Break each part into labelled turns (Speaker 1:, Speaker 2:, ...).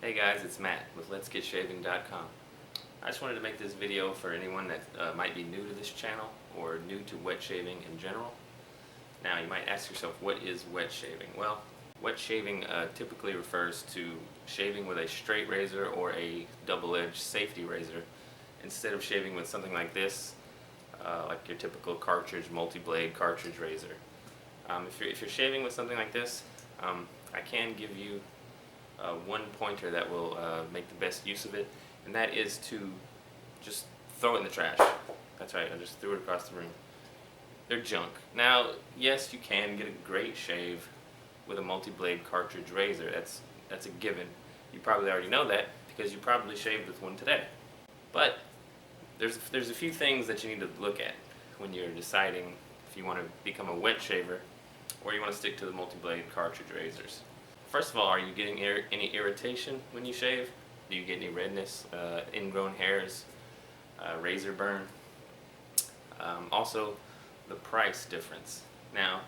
Speaker 1: Hey guys, it's Matt with letsgetshaving.com. I just wanted to make this video for anyone that might be new to this channel or new to wet shaving in general. Now you might ask yourself, what is wet shaving? Well, wet shaving typically refers to shaving with a straight razor or a double-edged safety razor instead of shaving with something like this, like your typical cartridge, multi-blade cartridge razor. If you're shaving with something like this, I can give you one pointer that will make the best use of it, and that is to just throw it in the trash. That's right, I just threw it across the room. They're junk. Now, yes, you can get a great shave with a multi-blade cartridge razor. That's a given. You probably already know that because you probably shaved with one today. But there's a few things that you need to look at when you're deciding if you want to become a wet shaver or you want to stick to the multi-blade cartridge razors. First of all, are you getting any irritation when you shave? Do you get any redness, ingrown hairs, razor burn? Also, the price difference. Now,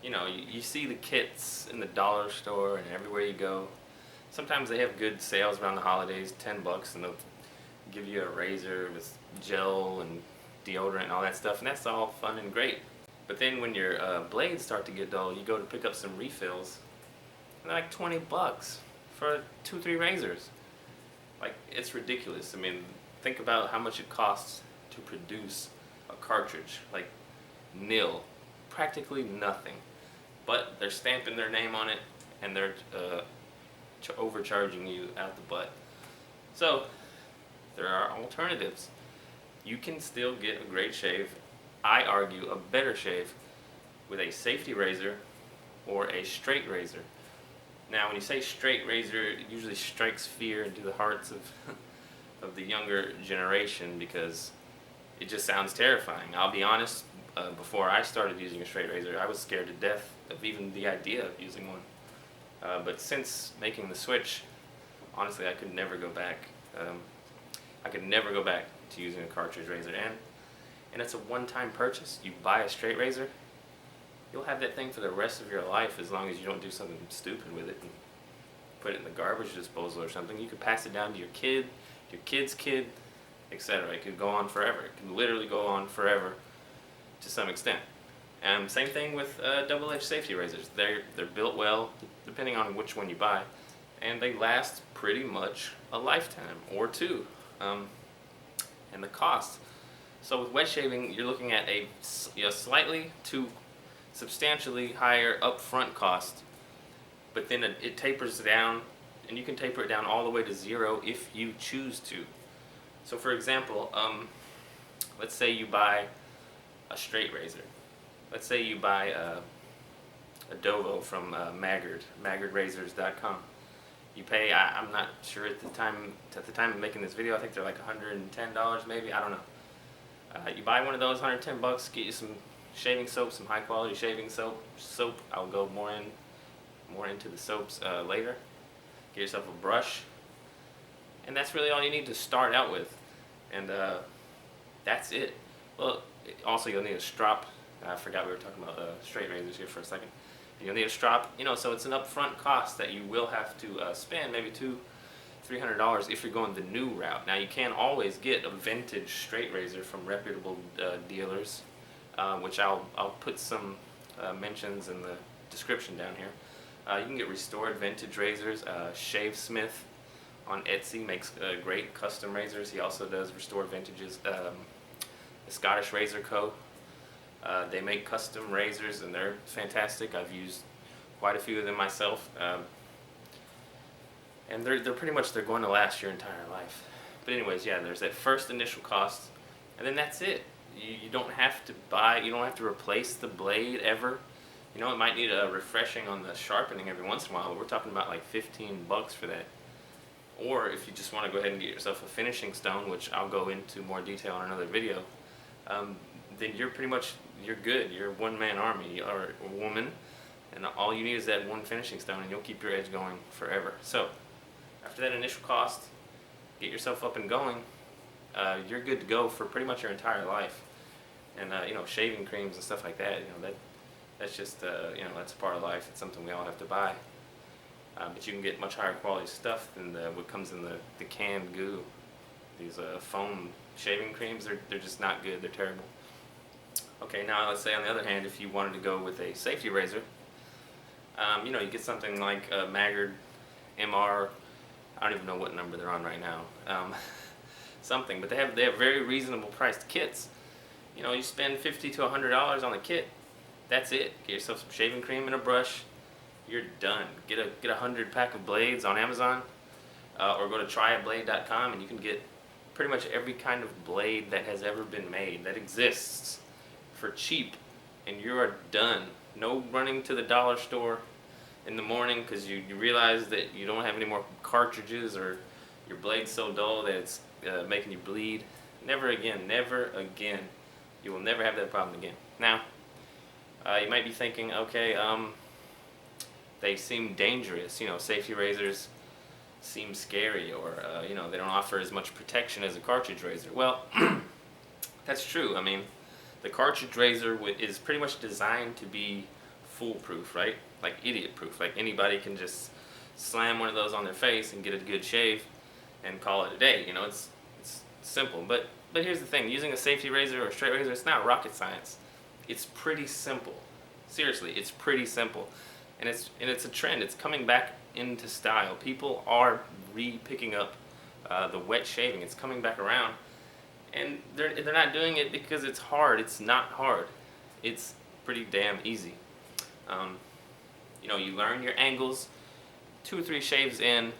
Speaker 1: you see the kits in the dollar store and everywhere you go. Sometimes they have good sales around the holidays, 10 bucks, and they'll give you a razor with gel and deodorant and all that stuff, and that's all fun and great. But then when your blades start to get dull, you go to pick up some refills, and they're like 20 bucks for 2-3 razors. Like, it's ridiculous. I mean, think about how much it costs to produce a cartridge. Like, nil. Practically nothing. But they're stamping their name on it, and they're overcharging you out the butt. So, there are alternatives. You can still get a great shave, I argue a better shave, with a safety razor or a straight razor. Now, when you say straight razor, it usually strikes fear into the hearts of the younger generation because it just sounds terrifying. I'll be honest, before I started using a straight razor, I was scared to death of even the idea of using one. But since making the switch, honestly, I could never go back. I could never go back to using a cartridge razor, and it's a one-time purchase. You buy a straight razor, you'll have that thing for the rest of your life as long as you don't do something stupid with it and put it in the garbage disposal or something. You could pass it down to your kid, your kid's kid, etc. It could go on forever. It can literally go on forever to some extent. And same thing with double-edged safety razors. They're built well, depending on which one you buy, and they last pretty much a lifetime or two. And the cost. So with wet shaving, you're looking at a slightly to substantially higher upfront cost, but then it tapers down, and you can taper it down all the way to zero if you choose to. So for example, let's say you buy a straight razor. Let's say you buy a Dovo from maggardrazors.com. You pay, I'm not sure at the time of making this video, I think they're like $110 maybe, I don't know. You buy one of those, 110 bucks, get you some shaving soap, some high quality shaving soap. I'll go more into the soaps later. Get yourself a brush, and that's really all you need to start out with, and that's it. Well, also you'll need a strop. I forgot we were talking about straight razors here for a second. You'll need a strop, so it's an upfront cost that you will have to spend, maybe $200-300 if you're going the new route. Now, you can always get a vintage straight razor from reputable dealers, which I'll put some mentions in the description down here. You can get restored vintage razors. Shave Smith on Etsy makes great custom razors. He also does restored vintages. The Scottish Razor Co. They make custom razors, and they're fantastic. I've used quite a few of them myself, and they're pretty much going to last your entire life. But anyways, yeah, there's that first initial cost, and then that's it. You don't have to buy. You don't have to replace the blade ever. It might need a refreshing on the sharpening every once in a while, but we're talking about like 15 bucks for that. Or if you just want to go ahead and get yourself a finishing stone, which I'll go into more detail in another video, then you're good. You're a one-man army or a woman, and all you need is that one finishing stone, and you'll keep your edge going forever. So after that initial cost, get yourself up and going. You're good to go for pretty much your entire life. And shaving creams and stuff like that. That's just that's a part of life. It's something we all have to buy. but you can get much higher quality stuff than what comes in the canned goo. These foam shaving creams, they're just not good. They're terrible. Okay, now let's say on the other hand, if you wanted to go with a safety razor, you know, you get something like a Maggard MR. I don't even know what number they're on right now. Something, but they have very reasonable priced kits. You know, you spend $50 to $100 on the kit. That's it. Get yourself some shaving cream and a brush. You're done. Get a 100-pack of blades on Amazon, or go to tryablade.com, and you can get pretty much every kind of blade that has ever been made that exists for cheap, and you are done. No running to the dollar store in the morning because you realize that you don't have any more cartridges, or your blade's so dull that it's making you bleed. Never again. Never again. You will never have that problem again. Now, you might be thinking, okay, they seem dangerous. You know, safety razors seem scary, or you know, they don't offer as much protection as a cartridge razor. Well, that's true. I mean, the cartridge razor is pretty much designed to be foolproof, right? Like idiot-proof. Like anybody can just slam one of those on their face and get a good shave and call it a day. You know, it's simple. But here's the thing: using a safety razor or a straight razor, it's not rocket science. It's pretty simple. Seriously, it's pretty simple, and it's a trend. It's coming back into style. People are picking up the wet shaving. It's coming back around, and they're not doing it because it's hard. It's not hard. It's pretty damn easy. You know, you learn your angles, 2 or 3 shaves in,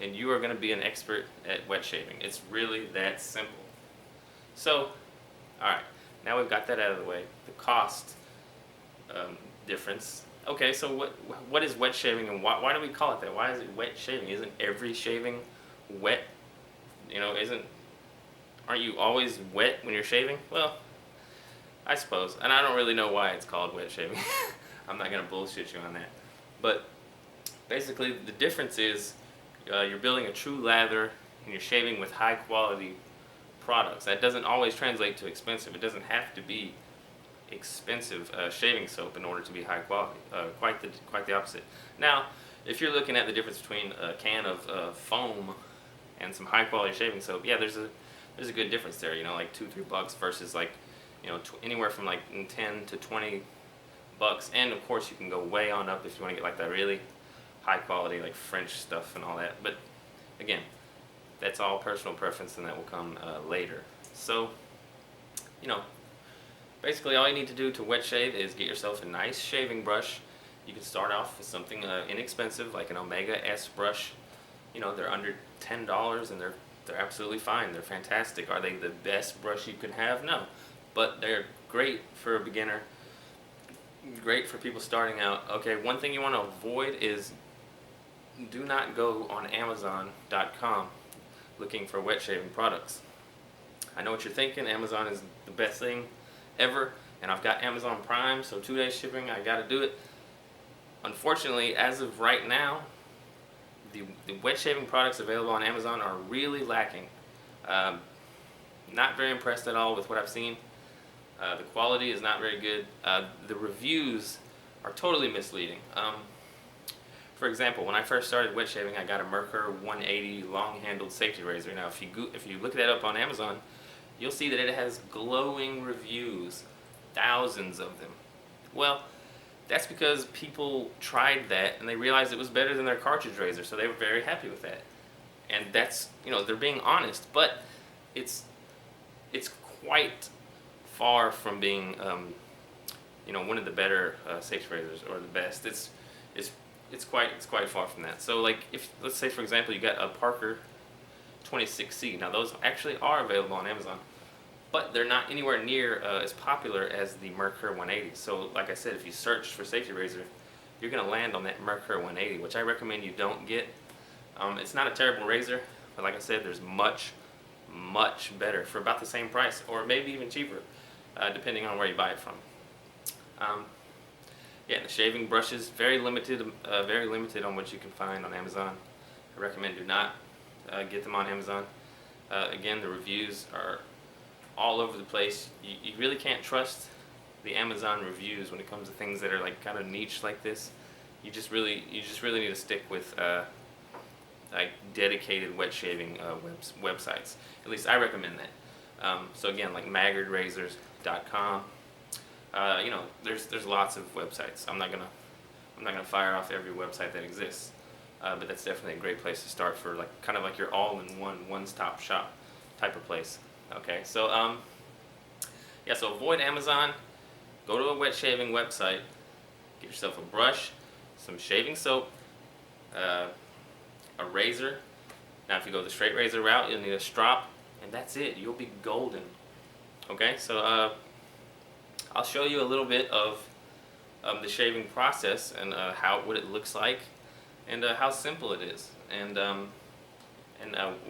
Speaker 1: and you are going to be an expert at wet shaving. It's really that simple. So, all right, now we've got that out of the way. The cost difference. Okay, so what is wet shaving, and why do we call it that? Why is it wet shaving? Isn't every shaving wet? You know, aren't you always wet when you're shaving? Well, I suppose, and I don't really know why it's called wet shaving. I'm not gonna bullshit you on that, but basically the difference is you're building a true lather, and you're shaving with high quality products. That doesn't always translate to expensive. It doesn't have to be expensive shaving soap in order to be high quality. Quite the opposite. Now, if you're looking at the difference between a can of foam and some high quality shaving soap, yeah, there's a good difference there. You know, like $2-3 versus like, you know, anywhere from like 10 to 20 bucks. And of course, you can go way on up if you want to get like that really high quality like French stuff and all that. But again, that's all personal preference, and that will come later. So, you know, basically all you need to do to wet shave is get yourself a nice shaving brush. You can start off with something inexpensive like an Omega S brush. You know, they're under $10, and they're absolutely fine. They're fantastic. Are they the best brush you can have? No, but they're great for a beginner. Great for people starting out. Okay, one thing you want to avoid is do not go on Amazon.com looking for wet shaving products. I know what you're thinking. Amazon is the best thing ever, and I've got Amazon Prime, so 2-day shipping, I gotta do it. Unfortunately, as of right now, the wet shaving products available on Amazon are really lacking. Not very impressed at all with what I've seen. The quality is not very good. The reviews are totally misleading. For example, when I first started wet shaving, I got a Merkur 180 long-handled safety razor. Now, if you look that up on Amazon, you'll see that it has glowing reviews, thousands of them. Well, that's because people tried that and they realized it was better than their cartridge razor, so they were very happy with that. And that's, you know, they're being honest, but it's quite far from being, you know, one of the better safety razors or the best. It's quite far from that. So, like, if let's say for example you got a Parker 26C. Now those actually are available on Amazon, but they're not anywhere near as popular as the Merkur 180. So, like I said, if you search for safety razor, you're gonna land on that Merkur 180, which I recommend you don't get. It's not a terrible razor, but like I said, there's much better for about the same price, or maybe even cheaper, depending on where you buy it from. Yeah, the shaving brushes, very limited on what you can find on Amazon. I recommend do not get them on Amazon. Again, the reviews are all over the place. You really can't trust the Amazon reviews when it comes to things that are like kind of niche like this. you just really need to stick with like dedicated wet shaving websites. At least I recommend that. So again, like maggardrazors.com. You know, there's lots of websites. I'm not gonna fire off every website that exists, but that's definitely a great place to start for like kind of like your all-in-one, one-stop shop type of place. Okay, so yeah, so avoid Amazon. Go to a wet shaving website. Get yourself a brush, some shaving soap, a razor. Now, if you go the straight razor route, you'll need a strop, and that's it. You'll be golden. Okay, so I'll show you a little bit of the shaving process and what it looks like, and how simple it is, and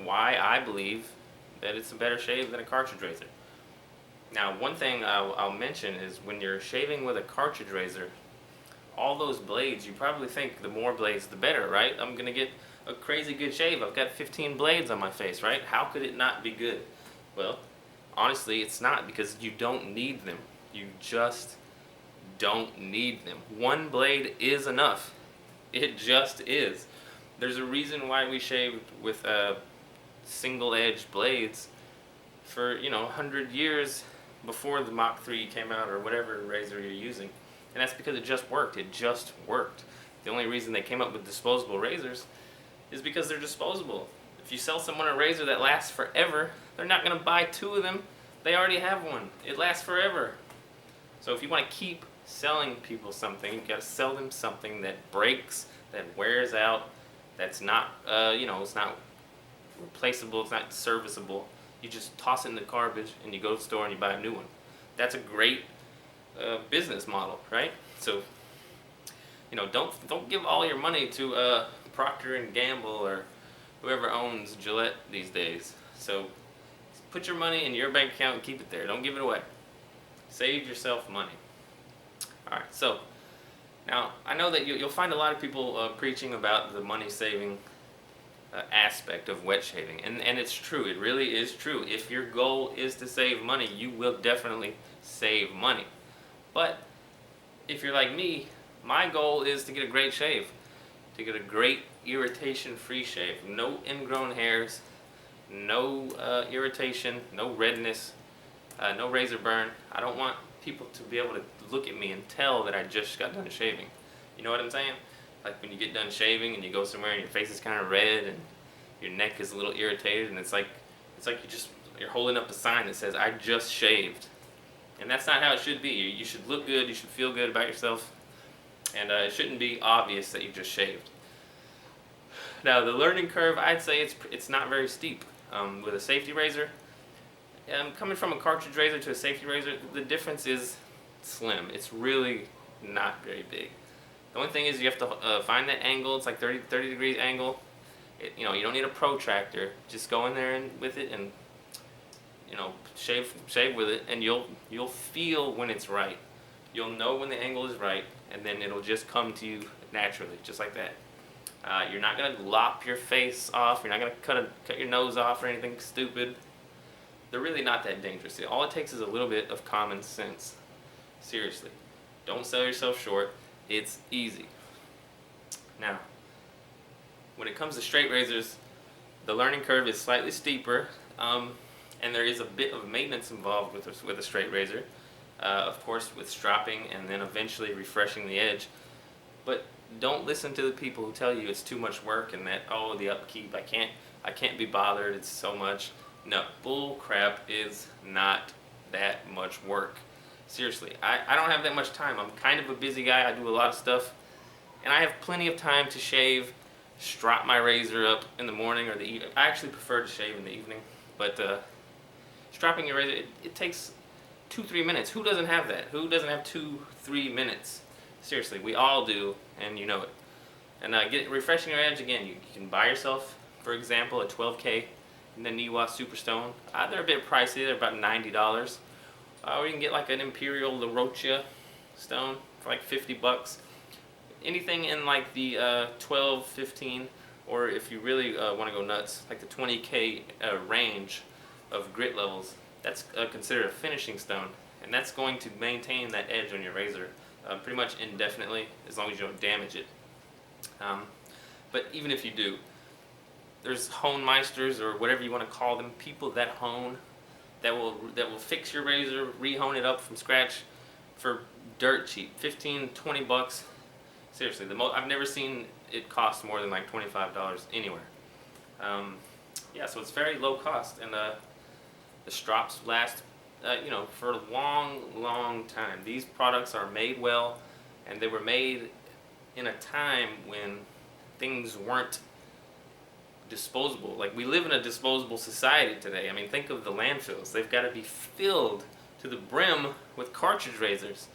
Speaker 1: why I believe that it's a better shave than a cartridge razor. Now, one thing I'll mention is when you're shaving with a cartridge razor, all those blades, you probably think the more blades the better, right? I'm gonna get a crazy good shave. I've got 15 blades on my face, right? How could it not be good? Well, honestly, it's not, because you don't need them. You just don't need them. One blade is enough. It just is. There's a reason why we shaved with single edge blades for, you know, 100 years before the Mach 3 came out, or whatever razor you're using. And that's because it just worked. It just worked. The only reason they came up with disposable razors is because they're disposable. If you sell someone a razor that lasts forever, they're not going to buy 2 of them. They already have one. It lasts forever. So if you want to keep selling people something, you've got to sell them something that breaks, that wears out, that's not, you know, it's not replaceable, it's not serviceable. You just toss it in the garbage and you go to the store and you buy a new one. That's a great business model, right? So, you know, don't give all your money to Procter and Gamble or whoever owns Gillette these days. So put your money in your bank account and keep it there. Don't give it away. Save yourself money. All right, so now I know that you'll find a lot of people preaching about the money-saving aspect of wet shaving, and it's true. It really is true. If your goal is to save money, you will definitely save money. But if you're like me, my goal is to get a great shave, to get a great irritation-free shave. No ingrown hairs, no irritation, no redness, no razor burn. I don't want people to be able to look at me and tell that I just got done shaving. You know what I'm saying? Like when you get done shaving and you go somewhere and your face is kind of red and your neck is a little irritated, and it's like you're holding up a sign that says I just shaved. And that's not how it should be. You should look good, you should feel good about yourself, and it shouldn't be obvious that you just shaved. Now, the learning curve, I'd say it's not very steep. With a safety razor, coming from a cartridge razor to a safety razor, the difference is slim. It's really not very big. The only thing is you have to find that angle. It's like 30 degrees angle. You know, you don't need a protractor. Just go in there and with it and, you know, shave with it, and you'll feel when it's right. You'll know when the angle is right, and then it'll just come to you naturally, just like that. You're not gonna lop your face off. You're not gonna cut your nose off or anything stupid. They're really not that dangerous. All it takes is a little bit of common sense. Seriously, don't sell yourself short. It's easy. Now, when it comes to straight razors, the learning curve is slightly steeper, and there is a bit of maintenance involved with a straight razor. Of course, with stropping and then eventually refreshing the edge. But don't listen to the people who tell you it's too much work and that, oh, the upkeep, I can't be bothered, it's so much. No, bull crap is not that much work. Seriously, I don't have that much time. I'm kind of a busy guy. I do a lot of stuff, and I have plenty of time to shave, strop my razor up in the morning or the evening. I actually prefer to shave in the evening, but stropping your razor, it takes 2-3 minutes. Who doesn't have that? Who doesn't have 2-3 minutes? Seriously, we all do, and you know it. And refreshing your edge, again, you can buy yourself, for example, a 12K Naniwa Superstone. They're a bit pricey. They're about $90. Or you can get like an Imperial La Rocha stone for like $50. Anything in like the 12, 15, or if you really want to go nuts, like the 20K range of grit levels, that's considered a finishing stone, and that's going to maintain that edge on your razor pretty much indefinitely, as long as you don't damage it. Um, but even if you do, there's hone meisters or whatever you want to call them, people that hone, that will fix your razor, re-hone it up from scratch for dirt cheap, 15, 20 bucks. Seriously, I've never seen it cost more than like $25 anywhere. Um, yeah, so it's very low cost, and the strops last, for a long, long time. These products are made well, and they were made in a time when things weren't disposable. Like, we live in a disposable society today. I mean, think of the landfills. They've got to be filled to the brim with cartridge razors.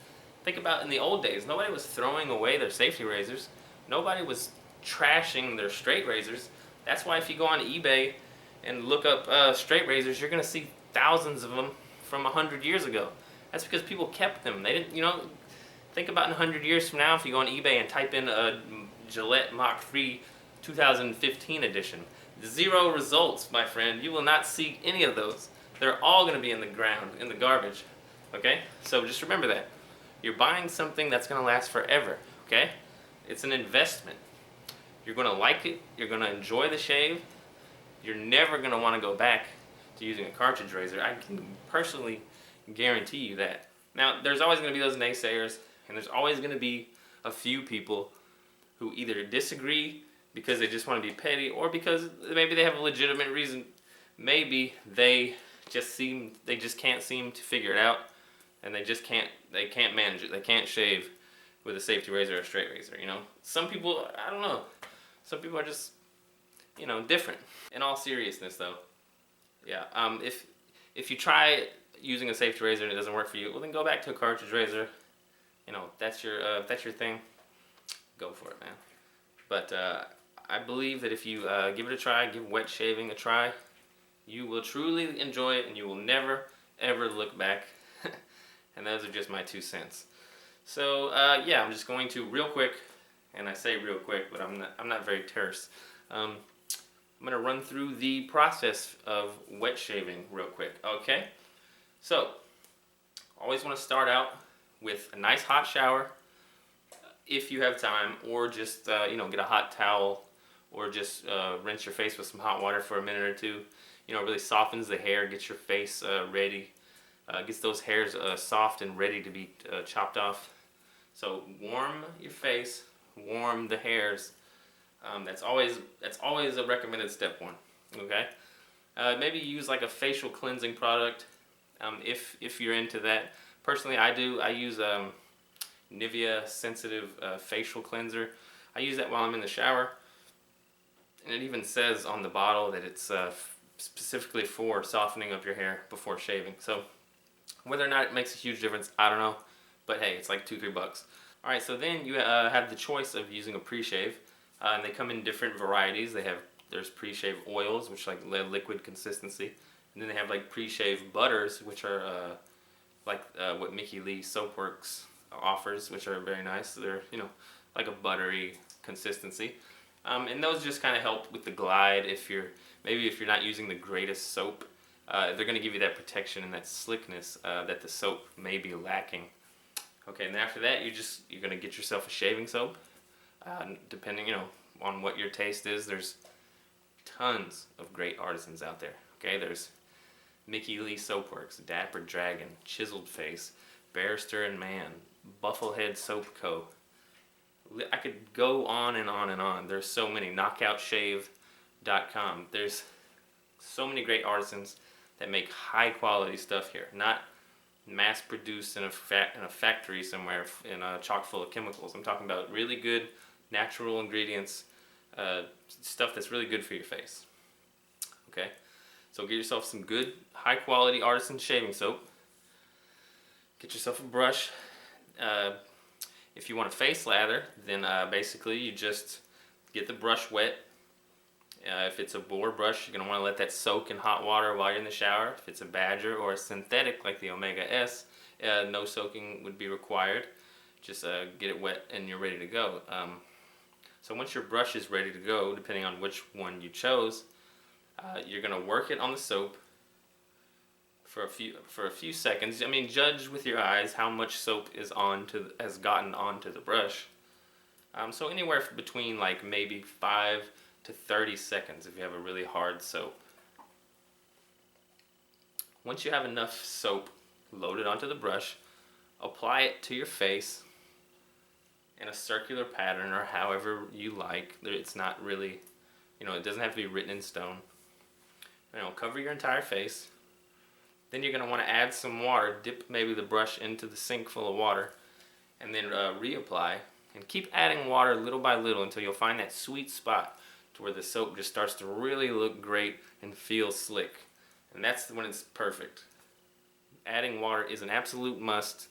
Speaker 1: Think about in the old days, nobody was throwing away their safety razors. Nobody was trashing their straight razors. That's why if you go on eBay and look up straight razors, you're going to see thousands of them from 100 years ago. That's because people kept them. They didn't, think about in 100 years from now, if you go on eBay and type in a Gillette Mach 3 2015 edition. 0 results, my friend. You will not see any of those. They're all going to be in the ground, in the garbage. Okay? So just remember that. You're buying something that's going to last forever. Okay? It's an investment. You're going to like it. You're going to enjoy the shave. You're never going to want to go back to using a cartridge razor. I can personally guarantee you that. Now, there's always going to be those naysayers, and there's always going to be a few people who either disagree because they just want to be petty, or because maybe they have a legitimate reason. Maybe they just can't seem to figure it out, and they can't manage it. They can't shave with a safety razor or a straight razor. Some people, I don't know. Some people are just, different. In all seriousness, though, yeah. If you try using a safety razor and it doesn't work for you, well, then go back to a cartridge razor. That's your thing. Go for it, man. But I believe that if you give it a try, give wet shaving a try, you will truly enjoy it, and you will never, ever look back. And those are just my 2 cents. So yeah, I'm just going to real quick, and I say real quick, but I'm not very terse. I'm going to run through the process of wet shaving real quick. Okay. So always want to start out with a nice hot shower, if you have time, or just get a hot towel, or just rinse your face with some hot water for a minute or two. It really softens the hair, gets your face ready, gets those hairs soft and ready to be chopped off. So warm your face, warm the hairs. That's always a recommended step one. Okay. Maybe use like a facial cleansing product, if you're into that. Personally, I use Nivea Sensitive Facial Cleanser. I use that while I'm in the shower, and it even says on the bottle that it's specifically for softening up your hair before shaving. So whether or not it makes a huge difference, I don't know, but hey, it's like $2-3 bucks. Alright, so then you have the choice of using a pre-shave, and they come in different varieties. There's pre-shave oils, which are like liquid consistency, and then they have like pre-shave butters, which are what Mickey Lee Soapworks offers, which are very nice. They're like a buttery consistency, and those just kind of help with the glide. If you're not using the greatest soap, they're going to give you that protection and that slickness that the soap may be lacking. Okay, and after that, you're going to get yourself a shaving soap, depending on what your taste is. There's tons of great artisans out there. Okay, there's Mickey Lee Soapworks, Dapper Dragon, Chiseled Face, Barrister and Man, Bufflehead Soap Co. I could go on and on and on. There's so many. KnockoutShave.com. There's so many great artisans that make high quality stuff here, not mass produced in a factory somewhere in a chock full of chemicals. I'm talking about really good natural ingredients, stuff that's really good for your face. Okay, so get yourself some good high quality artisan shaving soap. Get yourself a brush. If you want a face lather, then basically you just get the brush wet. If it's a boar brush, you're going to want to let that soak in hot water while you're in the shower. If it's a Badger or a synthetic like the Omega S, no soaking would be required. Just get it wet and you're ready to go. So once your brush is ready to go, depending on which one you chose, you're going to work it on the soap for a few seconds. I mean, judge with your eyes how much soap has gotten onto the brush. So anywhere between like maybe 5 to 30 seconds if you have a really hard soap. Once you have enough soap loaded onto the brush, apply it to your face in a circular pattern or however you like. It's not really, it doesn't have to be written in stone. Cover your entire face. Then you're going to want to add some water, dip maybe the brush into the sink full of water, and then reapply. And keep adding water little by little until you'll find that sweet spot to where the soap just starts to really look great and feel slick. And that's when it's perfect. Adding water is an absolute must.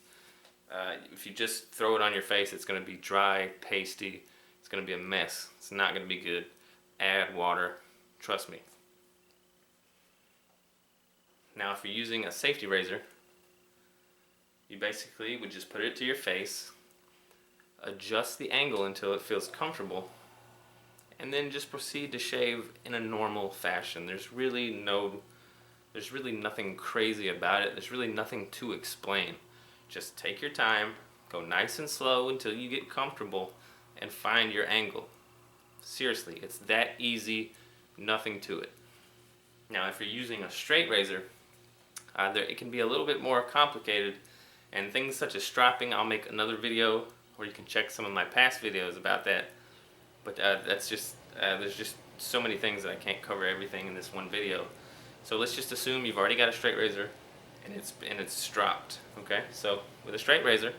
Speaker 1: If you just throw it on your face, it's going to be dry, pasty. It's going to be a mess. It's not going to be good. Add water. Trust me. Now, if you're using a safety razor, you basically would just put it to your face, adjust the angle until it feels comfortable, and then just proceed to shave in a normal fashion. There's really nothing crazy about it. There's really nothing to explain. Just take your time, go nice and slow until you get comfortable, and find your angle. Seriously, it's that easy, nothing to it. Now, if you're using a straight razor, it can be a little bit more complicated, and things such as stropping, I'll make another video, or you can check some of my past videos about that. But there's just so many things that I can't cover everything in this one video. So let's just assume you've already got a straight razor, and it's stropped. Okay, so with a straight razor,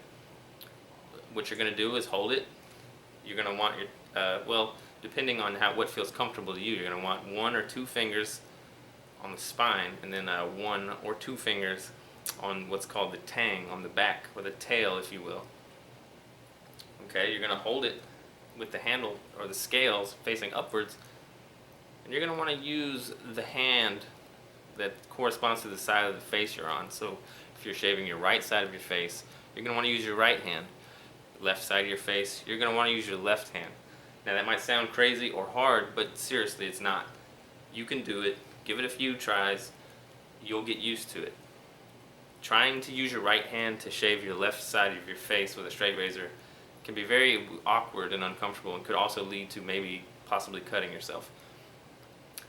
Speaker 1: what you're going to do is hold it. You're going to want your depending on what feels comfortable to you, you're going to want 1 or 2 fingers on the spine, and then 1 or 2 fingers on what's called the tang, on the back, or the tail, if you will. Okay, you're going to hold it with the handle or the scales facing upwards, and you're going to want to use the hand that corresponds to the side of the face you're on. So if you're shaving your right side of your face, you're going to want to use your right hand. Left side of your face, you're going to want to use your left hand. Now that might sound crazy or hard, but seriously, it's not. You can do it. Give it a few tries. You'll get used to it. Trying to use your right hand to shave your left side of your face with a straight razor can be very awkward and uncomfortable, and could also lead to possibly cutting yourself.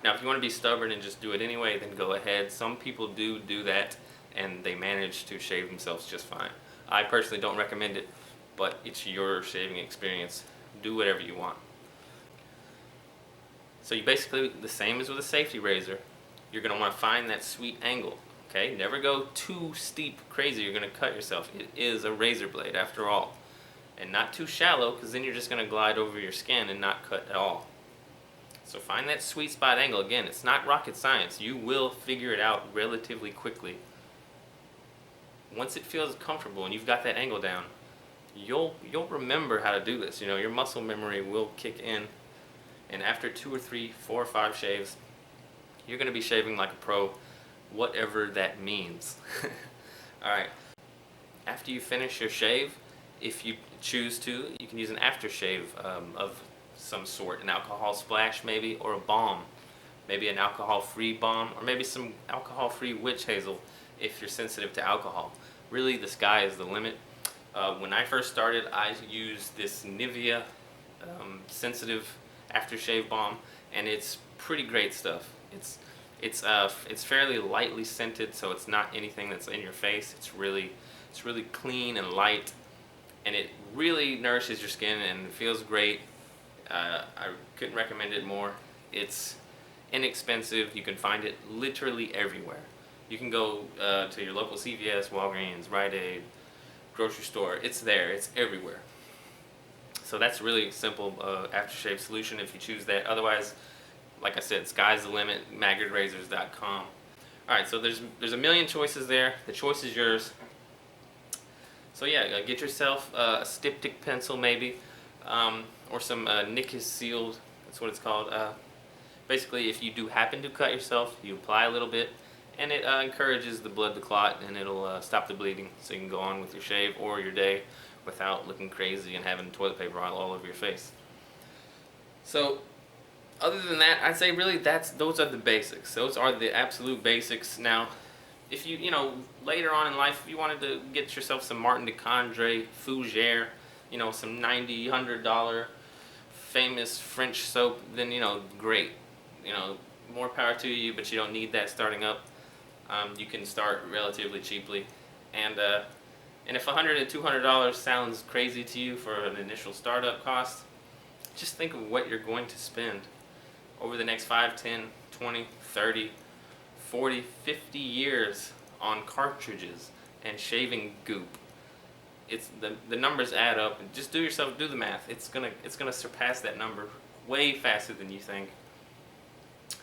Speaker 1: Now, if you want to be stubborn and just do it anyway, then go ahead. Some people do that, and they manage to shave themselves just fine. I personally don't recommend it, but it's your shaving experience. Do whatever you want. So you basically, the same as with a safety razor, you're going to want to find that sweet angle. Okay, never go too steep crazy, you're going to cut yourself. It is a razor blade after all. And not too shallow, because then you're just going to glide over your skin and not cut at all. So find that sweet spot angle. Again, it's not rocket science. You will figure it out relatively quickly. Once it feels comfortable and you've got that angle down, you'll remember how to do this. Your muscle memory will kick in, and after 2 or 3, 4 or 5 shaves, you're going to be shaving like a pro, whatever that means. Alright, after you finish your shave, if you choose to, you can use an aftershave of some sort, an alcohol splash maybe, or a balm, maybe an alcohol-free balm, or maybe some alcohol-free witch hazel if you're sensitive to alcohol. Really, the sky is the limit. When I first started, I used this Nivea sensitive aftershave balm, and it's pretty great stuff. It's fairly lightly scented, so it's not anything that's in your face. It's really clean and light, and it really nourishes your skin and feels great. I couldn't recommend it more. It's inexpensive. You can find it literally everywhere. You can go to your local CVS, Walgreens, Rite Aid, grocery store. It's there. It's everywhere. So that's a really simple aftershave solution if you choose that. Otherwise, like I said, sky's the limit. MaggardRazors.com. Alright, so there's a million choices there. The choice is yours. So yeah, get yourself a styptic pencil maybe, or some Nicus sealed, that's what it's called. Basically, if you do happen to cut yourself, you apply a little bit, and it encourages the blood to clot, and it'll stop the bleeding, so you can go on with your shave or your day without looking crazy and having toilet paper all over your face. So, other than that, I'd say really those are the basics. Those are the absolute basics. Now, if you later on in life, if you wanted to get yourself some Martin de Condré Fougere, you know, some $90, $100 famous French soap, then, you know, great. You know, more power to you, but you don't need that starting up. You can start relatively cheaply. And if $100 and $200 sounds crazy to you for an initial startup cost, just think of what you're going to spend over the next 5, 10, 20, 30, 40, 50 years on cartridges and shaving goop. It's the numbers add up, and just do the math. It's gonna surpass that number way faster than you think.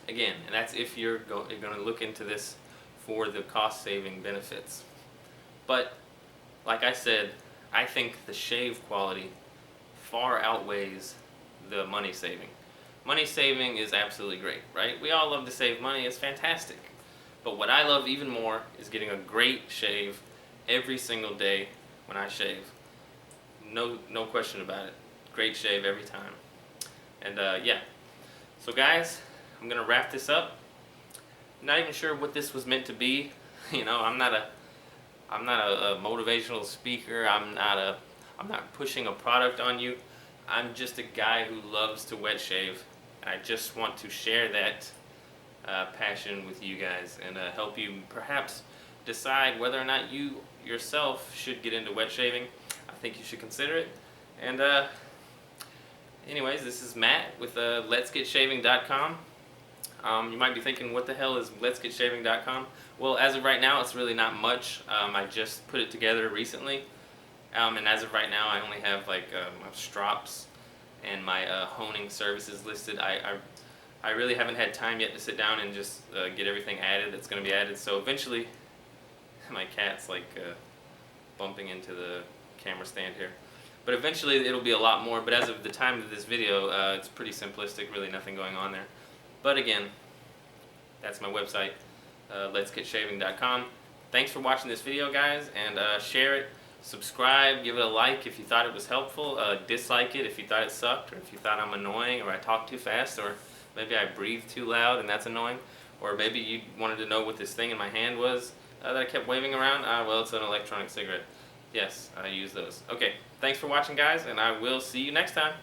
Speaker 1: Again, and that's if you're gonna look into this for the cost saving benefits. But like I said, I think the shave quality far outweighs the money saving. Money saving is absolutely great, right? We all love to save money, it's fantastic. But what I love even more is getting a great shave every single day when I shave. No question about it. Great shave every time. And yeah. So guys, I'm gonna wrap this up. I'm not even sure what this was meant to be. You know, I'm not a motivational speaker. I'm not pushing a product on you. I'm just a guy who loves to wet shave. I just want to share that passion with you guys and help you perhaps decide whether or not you yourself should get into wet shaving. I think you should consider it. And anyways, this is Matt with letsgetshaving.com. You might be thinking, what the hell is letsgetshaving.com? Well, as of right now, it's really not much. I just put it together recently. And as of right now, I only have like my strops and my honing services listed. I really haven't had time yet to sit down and just get everything added that's going to be added. So eventually, my cat's like bumping into the camera stand here. But eventually it'll be a lot more. But as of the time of this video, it's pretty simplistic, really nothing going on there. But again, that's my website, letsgetshaving.com. Thanks for watching this video, guys, and share it, subscribe, give it a like if you thought it was helpful, dislike it if you thought it sucked, or if you thought I'm annoying, or I talk too fast, or maybe I breathe too loud and that's annoying, or maybe you wanted to know what this thing in my hand was that I kept waving around. Well, it's an electronic cigarette. Yes, I use those. Okay, thanks for watching, guys, and I will see you next time.